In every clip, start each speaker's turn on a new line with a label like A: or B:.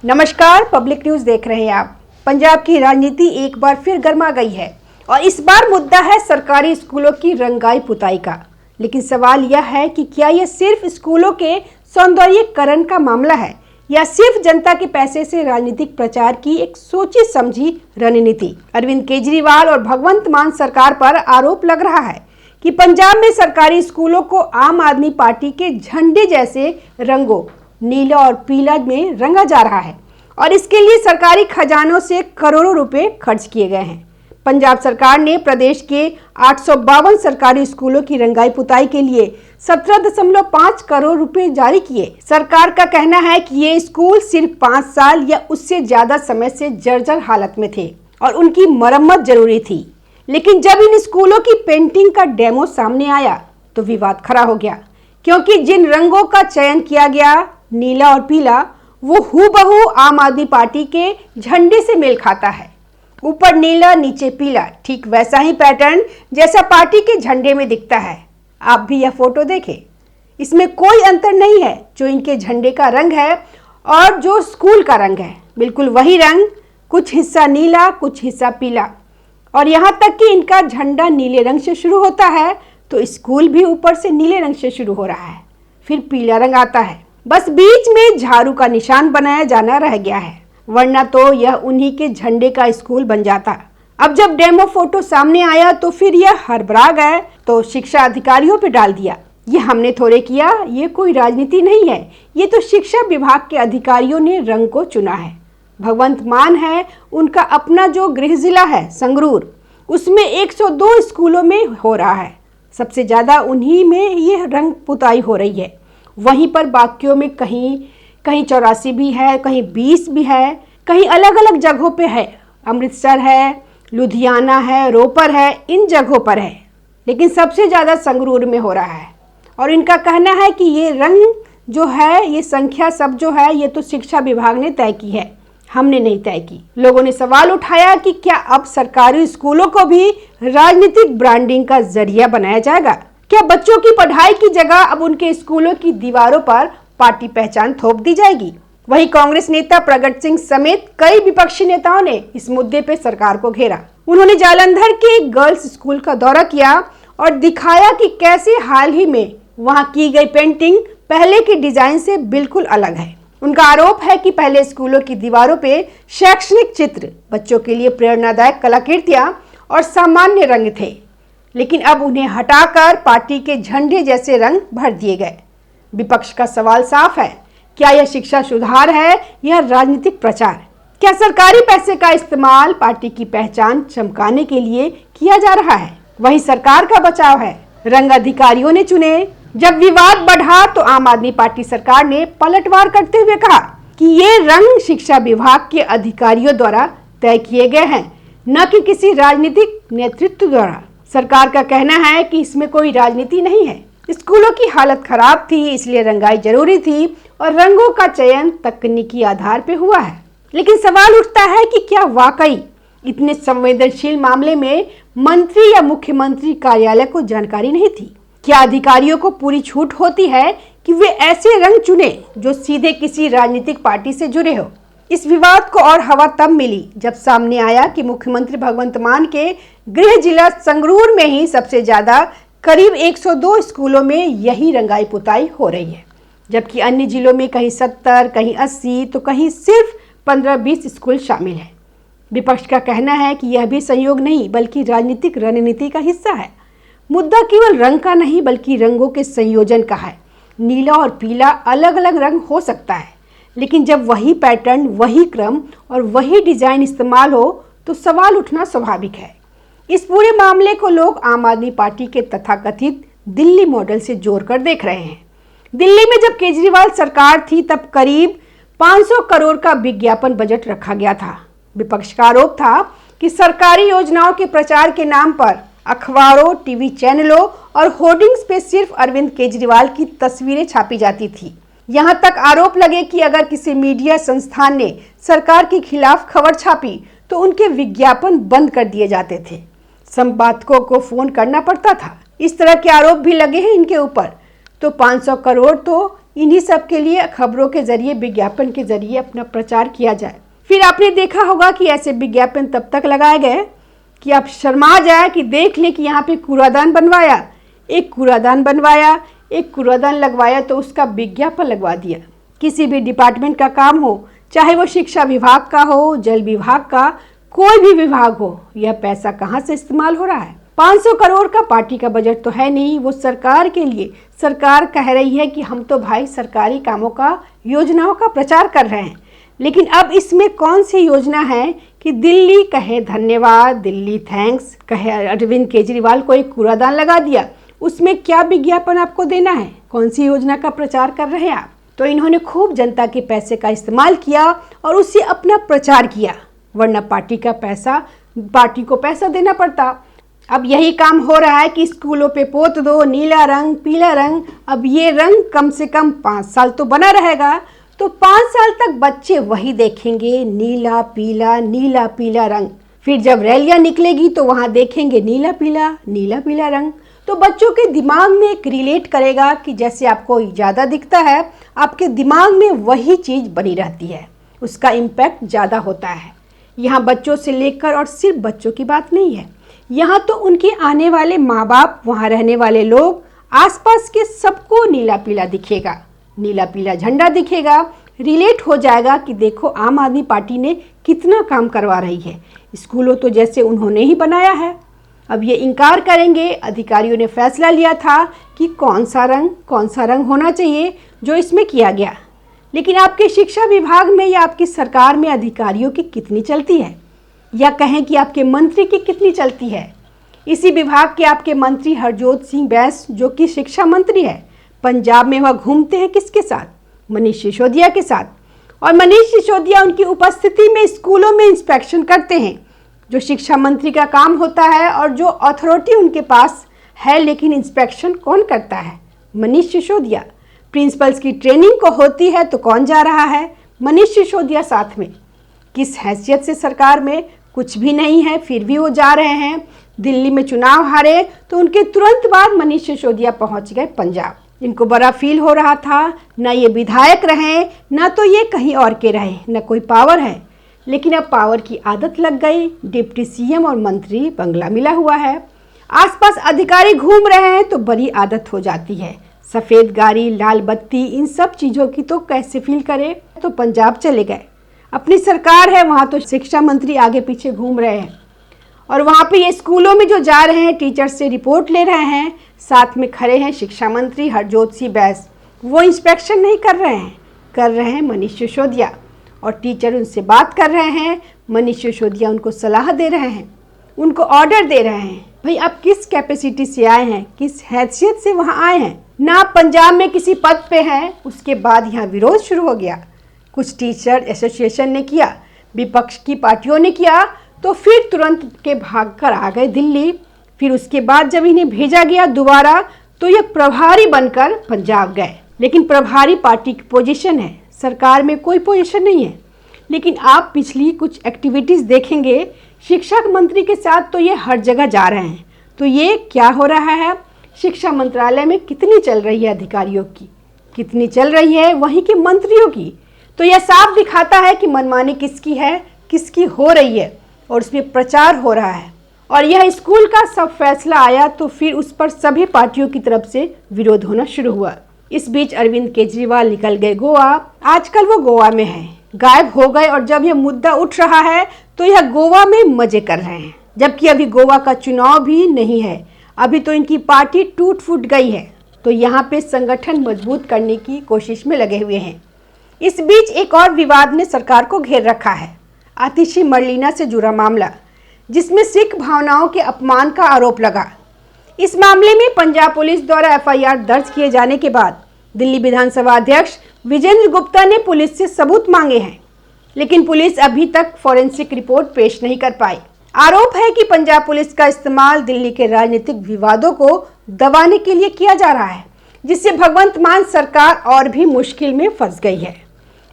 A: नमस्कार, public news देख रहे हैं आप। पंजाब की राजनीति एक बार फिर गर्मा गई है और इस बार मुद्दा है सरकारी स्कूलों की रंगाई पुताई का। लेकिन सवाल यह है कि क्या यह सिर्फ स्कूलों के सौंदर्यीकरण का मामला है या सिर्फ जनता के पैसे से राजनीतिक प्रचार की एक सोची समझी रणनीति। अरविंद केजरीवाल और भगवंत मान सरकार पर आरोप लग रहा है कि पंजाब में सरकारी स्कूलों को आम आदमी पार्टी के झंडे जैसे रंगों नीला और पीला में रंगा जा रहा है और इसके लिए सरकारी खजानों से करोड़ों रुपए खर्च किए गए हैं। पंजाब सरकार ने प्रदेश के 852 सरकारी स्कूलों की रंगाई पुताई के लिए 17.5 करोड़ रुपए जारी किए। सरकार का कहना है कि ये स्कूल सिर्फ 5 साल या उससे ज्यादा समय से जर्जर हालत में थे और उनकी मरम्मत जरूरी थी। लेकिन जब इन स्कूलों की पेंटिंग का डेमो सामने आया तो विवाद खड़ा हो गया, क्योंकि जिन रंगों का चयन किया गया नीला और पीला, वो हूबहू आम आदमी पार्टी के झंडे से मेल खाता है। ऊपर नीला नीचे पीला, ठीक वैसा ही पैटर्न जैसा पार्टी के झंडे में दिखता है। आप भी यह फोटो देखें, इसमें कोई अंतर नहीं है जो इनके झंडे का रंग है और जो स्कूल का रंग है। बिल्कुल वही रंग, कुछ हिस्सा नीला कुछ हिस्सा पीला, और यहाँ तक कि इनका झंडा नीले रंग से शुरू होता है तो स्कूल भी ऊपर से नीले रंग से शुरू हो रहा है, फिर पीला रंग आता है। बस बीच में झाड़ू का निशान बनाया जाना रह गया है, वरना तो यह उन्हीं के झंडे का स्कूल बन जाता। अब जब डेमो फोटो सामने आया तो फिर यह हड़बड़ा गए तो शिक्षा अधिकारियों पे डाल दिया। ये हमने थोड़े किया, ये कोई राजनीति नहीं है, ये तो शिक्षा विभाग के अधिकारियों ने रंग को चुना है। भगवंत मान है, उनका अपना जो गृह जिला है संगरूर, उसमें 102 स्कूलों में हो रहा है। सबसे ज्यादा उन्हीं में ये रंग पुताई हो रही है। वहीं पर बाकियों में कहीं 84 भी है, कहीं 20 भी है, कहीं अलग अलग जगहों पे है। अमृतसर है, लुधियाना है, रोपर है, इन जगहों पर है। लेकिन सबसे ज़्यादा संगरूर में हो रहा है और इनका कहना है कि ये रंग जो है, ये संख्या सब जो है, ये तो शिक्षा विभाग ने तय की है, हमने नहीं तय की। लोगों ने सवाल उठाया कि क्या अब सरकारी स्कूलों को भी राजनीतिक ब्रांडिंग का जरिया बनाया जाएगा? क्या बच्चों की पढ़ाई की जगह अब उनके स्कूलों की दीवारों पर पार्टी पहचान थोप दी जाएगी? वहीं कांग्रेस नेता प्रगट सिंह समेत कई विपक्षी नेताओं ने इस मुद्दे पे सरकार को घेरा। उन्होंने जालंधर के एक गर्ल्स स्कूल का दौरा किया और दिखाया कि कैसे हाल ही में वहां की गई पेंटिंग पहले के डिजाइन से बिल्कुल अलग है। उनका आरोप है कि पहले स्कूलों की दीवारों पे शैक्षणिक चित्र, बच्चों के लिए प्रेरणादायक कलाकृतियां और सामान्य रंग थे, लेकिन अब उन्हें हटाकर पार्टी के झंडे जैसे रंग भर दिए गए। विपक्ष का सवाल साफ है, क्या यह शिक्षा सुधार है या राजनीतिक प्रचार? क्या सरकारी पैसे का इस्तेमाल पार्टी की पहचान चमकाने के लिए किया जा रहा है? वही सरकार का बचाव है, रंग अधिकारियों ने चुने। जब विवाद बढ़ा तो आम आदमी पार्टी सरकार ने पलटवार करते हुए कहा कि ये रंग शिक्षा विभाग के अधिकारियों द्वारा तय किए गए हैं, न कि किसी राजनीतिक नेतृत्व द्वारा। सरकार का कहना है कि इसमें कोई राजनीति नहीं है, स्कूलों की हालत खराब थी इसलिए रंगाई जरूरी थी और रंगों का चयन तकनीकी आधार पे हुआ है। लेकिन सवाल उठता है कि क्या वाकई इतने संवेदनशील मामले में मंत्री या मुख्यमंत्री कार्यालय को जानकारी नहीं थी? क्या अधिकारियों को पूरी छूट होती है कि वे ऐसे रंग चुने जो सीधे किसी राजनीतिक पार्टी से जुड़े हो? इस विवाद को और हवा तब मिली जब सामने आया कि मुख्यमंत्री भगवंत मान के गृह जिला संगरूर में ही सबसे ज्यादा करीब 102 स्कूलों में यही रंगाई पुताई हो रही है, जबकि अन्य जिलों में कहीं 70, कहीं 80 तो कहीं सिर्फ 15-20 स्कूल शामिल है। विपक्ष का कहना है कि यह भी संयोग नहीं बल्कि राजनीतिक रणनीति का हिस्सा है। मुद्दा केवल रंग का नहीं बल्कि रंगों के संयोजन का है। नीला और पीला अलग अलग रंग हो सकता है, लेकिन जब वही पैटर्न, वही क्रम और वही डिजाइन इस्तेमाल हो तो सवाल उठना स्वाभाविक है। इस पूरे मामले को लोग आम आदमी पार्टी के तथाकथित दिल्ली मॉडल से जोड़कर देख रहे हैं। दिल्ली में जब केजरीवाल सरकार थी तब करीब 500 करोड़ का विज्ञापन बजट रखा गया था। विपक्ष का आरोप था कि सरकारी योजनाओं के प्रचार के नाम पर अखबारों, टीवी चैनलों और होर्डिंग्स पे सिर्फ अरविंद केजरीवाल की तस्वीरें छापी जाती थी। यहाँ तक आरोप लगे कि अगर किसी मीडिया संस्थान ने सरकार के खिलाफ खबर छापी तो उनके विज्ञापन बंद कर दिए जाते थे, संपादकों को फोन करना पड़ता था। इस तरह के आरोप भी लगे हैं इनके ऊपर। तो 500 करोड़ तो इन्हीं सब के लिए खबरों के जरिए, विज्ञापन के जरिए अपना प्रचार किया जाए। फिर आपने देखा होगा कि ऐसे विज्ञापन तब तक लगाए गए कि आप शर्मा जाए कि देख लें कि यहाँ पे कूड़ादान बनवाया, एक कूड़ादान बनवाया, एक कूड़ादान लगवाया तो उसका विज्ञापन लगवा दिया। किसी भी डिपार्टमेंट का काम हो, चाहे वो शिक्षा विभाग का हो, जल विभाग का, कोई भी विभाग हो, यह पैसा कहाँ से इस्तेमाल हो रहा है? 500 करोड़ का पार्टी का बजट तो है नहीं, वो सरकार के लिए। सरकार कह रही है कि हम तो भाई सरकारी कामों का, योजनाओं का प्रचार कर रहे हैं, लेकिन अब इसमें कौन सी योजना है कि दिल्ली कहे धन्यवाद, दिल्ली थैंक्स कहे, अरविंद केजरीवाल को एक कूड़ादान लगा दिया, उसमें क्या विज्ञापन आपको देना है? कौन सी योजना का प्रचार कर रहे हैं आप? तो इन्होंने खूब जनता के पैसे का इस्तेमाल किया और उससे अपना प्रचार किया, वरना पार्टी को पैसा देना पड़ता। अब यही काम हो रहा है कि स्कूलों पे पोत दो नीला रंग, पीला रंग। अब ये रंग कम से कम 5 साल तो बना रहेगा, तो 5 साल तक बच्चे वही देखेंगे, नीला पीला रंग। फिर जब रैलियां निकलेगी तो वहां देखेंगे नीला पीला रंग। तो बच्चों के दिमाग में एक रिलेट करेगा कि जैसे आपको ज़्यादा दिखता है, आपके दिमाग में वही चीज़ बनी रहती है, उसका इम्पैक्ट ज़्यादा होता है। यहाँ बच्चों से लेकर और सिर्फ बच्चों की बात नहीं है, यहाँ तो उनके आने वाले माँ बाप, वहाँ रहने वाले लोग, आसपास के सबको नीला पीला दिखेगा, नीला पीला झंडा दिखेगा। रिलेट हो जाएगा कि देखो आम आदमी पार्टी ने कितना काम करवा रही है, स्कूलों तो जैसे उन्होंने ही बनाया है। अब ये इनकार करेंगे, अधिकारियों ने फैसला लिया था कि कौन सा रंग होना चाहिए जो इसमें किया गया। लेकिन आपके शिक्षा विभाग में या आपकी सरकार में अधिकारियों की कितनी चलती है, या कहें कि आपके मंत्री की कितनी चलती है? इसी विभाग के आपके मंत्री हरजोत सिंह बैस, जो कि शिक्षा मंत्री है, पंजाब में वह घूमते हैं किसके साथ? मनीष सिसोदिया के साथ। और मनीष सिसोदिया उनकी उपस्थिति में स्कूलों में इंस्पेक्शन करते हैं, जो शिक्षा मंत्री का काम होता है और जो अथॉरिटी उनके पास है। लेकिन इंस्पेक्शन कौन करता है? मनीष सिसोदिया। प्रिंसिपल्स की ट्रेनिंग को होती है तो कौन जा रहा है? मनीष सिसोदिया साथ में। किस हैसियत से? सरकार में कुछ भी नहीं है, फिर भी वो जा रहे हैं। दिल्ली में चुनाव हारे तो उनके तुरंत बाद मनीष सिसोदिया पहुंच गए पंजाब। इनको बड़ा फील हो रहा था, ना ये विधायक रहे, ना तो ये कहीं और के रहे, ना कोई पावर है। लेकिन अब पावर की आदत लग गई, डिप्टी सीएम और मंत्री बंगला मिला हुआ है, आसपास अधिकारी घूम रहे हैं तो बड़ी आदत हो जाती है। सफ़ेद गाड़ी, लाल बत्ती, इन सब चीज़ों की तो कैसे फील करे? तो पंजाब चले गए, अपनी सरकार है वहाँ, तो शिक्षा मंत्री आगे पीछे घूम रहे हैं और वहाँ पे ये स्कूलों में जो जा रहे हैं टीचर्स से रिपोर्ट ले रहे हैं, साथ में खड़े हैं शिक्षा मंत्री हरजोत सिंह बैस। वो इंस्पेक्शन नहीं कर रहे हैं, कर रहे हैं मनीष सिसोदिया, और टीचर उनसे बात कर रहे हैं, मनीष सिसोदिया उनको सलाह दे रहे हैं, उनको ऑर्डर दे रहे हैं। भाई आप किस कैपेसिटी से आए हैं, किस हैसियत से वहाँ आए हैं? ना आप पंजाब में किसी पद पे हैं, उसके बाद यहाँ विरोध शुरू हो गया। कुछ टीचर एसोसिएशन ने किया, विपक्ष की पार्टियों ने किया, तो फिर तुरंत के भाग कर आ गए दिल्ली। फिर उसके बाद जब इन्हें भेजा गया दोबारा, तो ये प्रभारी बनकर पंजाब गए। लेकिन प्रभारी पार्टी की पोजीशन है, सरकार में कोई पोजीशन नहीं है। लेकिन आप पिछली कुछ एक्टिविटीज़ देखेंगे शिक्षा मंत्री के साथ, तो ये हर जगह जा रहे हैं। तो ये क्या हो रहा है? शिक्षा मंत्रालय में कितनी चल रही है अधिकारियों की, कितनी चल रही है वहीं के मंत्रियों की। तो यह साफ दिखाता है कि मनमानी किसकी है, किसकी हो रही है, और उसमें प्रचार हो रहा है। और यह स्कूल का सब फैसला आया तो फिर उस पर सभी पार्टियों की तरफ से विरोध होना शुरू हुआ। इस बीच अरविंद केजरीवाल निकल गए गोवा। आजकल वो गोवा में हैं, गायब हो गए, और जब यह मुद्दा उठ रहा है तो यह गोवा में मजे कर रहे हैं, जबकि अभी गोवा का चुनाव भी नहीं है। अभी तो इनकी पार्टी टूट फूट गई है, तो यहाँ पे संगठन मजबूत करने की कोशिश में लगे हुए हैं। इस बीच एक और विवाद ने सरकार को घेर रखा है, आतिशी मरलीना से जुड़ा मामला, जिसमें सिख भावनाओं के अपमान का आरोप लगा। इस मामले में पंजाब पुलिस द्वारा एफआईआर दर्ज किए जाने के बाद दिल्ली विधानसभा अध्यक्ष विजेंद्र गुप्ता ने पुलिस से सबूत मांगे हैं, लेकिन पुलिस अभी तक फॉरेंसिक रिपोर्ट पेश नहीं कर पाई। आरोप है कि पंजाब पुलिस का इस्तेमाल दिल्ली के राजनीतिक विवादों को दबाने के लिए किया जा रहा है, जिससे भगवंत मान सरकार और भी मुश्किल में फंस गई है।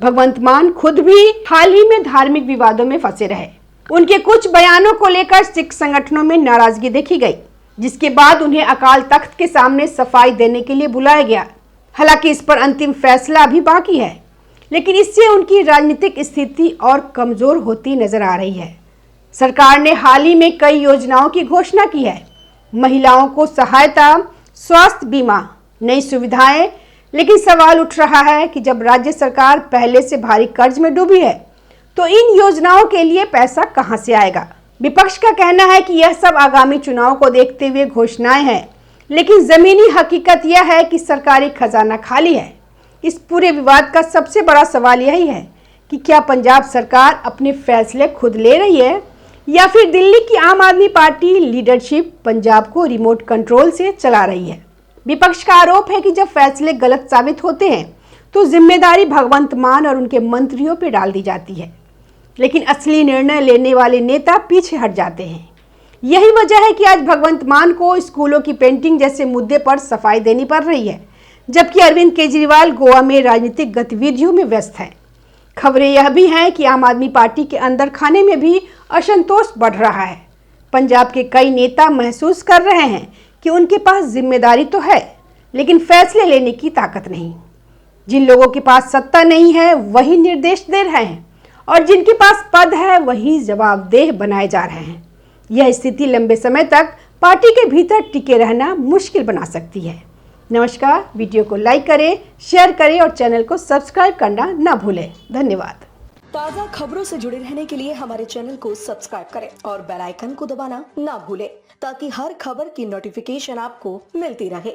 A: भगवंत मान खुद भी हाल ही में धार्मिक विवादों में फंसे रहे। उनके कुछ बयानों को लेकर सिख संगठनों में नाराजगी देखी गई, जिसके बाद उन्हें अकाल तख्त के सामने सफाई देने के लिए बुलाया गया। हालांकि इस पर अंतिम फैसला अभी बाकी है, लेकिन इससे उनकी राजनीतिक स्थिति और कमजोर होती नजर आ रही है। सरकार ने हाल ही में कई योजनाओं की घोषणा की है, महिलाओं को सहायता, स्वास्थ्य बीमा, नई सुविधाएं, लेकिन सवाल उठ रहा है कि जब राज्य सरकार पहले से भारी कर्ज में डूबी है तो इन योजनाओं के लिए पैसा कहां से आएगा। विपक्ष का कहना है कि यह सब आगामी चुनाव को देखते हुए घोषणाएं हैं, लेकिन जमीनी हकीकत यह है कि सरकारी खजाना खाली है। इस पूरे विवाद का सबसे बड़ा सवाल यही है कि क्या पंजाब सरकार अपने फैसले खुद ले रही है या फिर दिल्ली की आम आदमी पार्टी लीडरशिप पंजाब को रिमोट कंट्रोल से चला रही है। विपक्ष का आरोप है कि जब फैसले गलत साबित होते हैं तो जिम्मेदारी भगवंत मान और उनके मंत्रियों पर डाल दी जाती है, लेकिन असली निर्णय लेने वाले नेता पीछे हट जाते हैं। यही वजह है कि आज भगवंत मान को स्कूलों की पेंटिंग जैसे मुद्दे पर सफाई देनी पड़ रही है, जबकि अरविंद केजरीवाल गोवा में राजनीतिक गतिविधियों में व्यस्त हैं। खबरें यह भी हैं कि आम आदमी पार्टी के अंदर खाने में भी असंतोष बढ़ रहा है। पंजाब के कई नेता महसूस कर रहे हैं कि उनके पास जिम्मेदारी तो है, लेकिन फैसले लेने की ताकत नहीं। जिन लोगों के पास सत्ता नहीं है वही निर्देश दे रहे हैं और जिनके पास पद है वही जवाबदेह बनाए जा रहे हैं। यह स्थिति लंबे समय तक पार्टी के भीतर टिके रहना मुश्किल बना सकती है। नमस्कार, वीडियो को लाइक करें, शेयर करें और चैनल को सब्सक्राइब करना ना भूलें। धन्यवाद।
B: ताज़ा खबरों से जुड़े रहने के लिए हमारे चैनल को सब्सक्राइब करें और बेल आइकन को दबाना ना भूलें ताकि हर खबर की नोटिफिकेशन आपको मिलती रहे।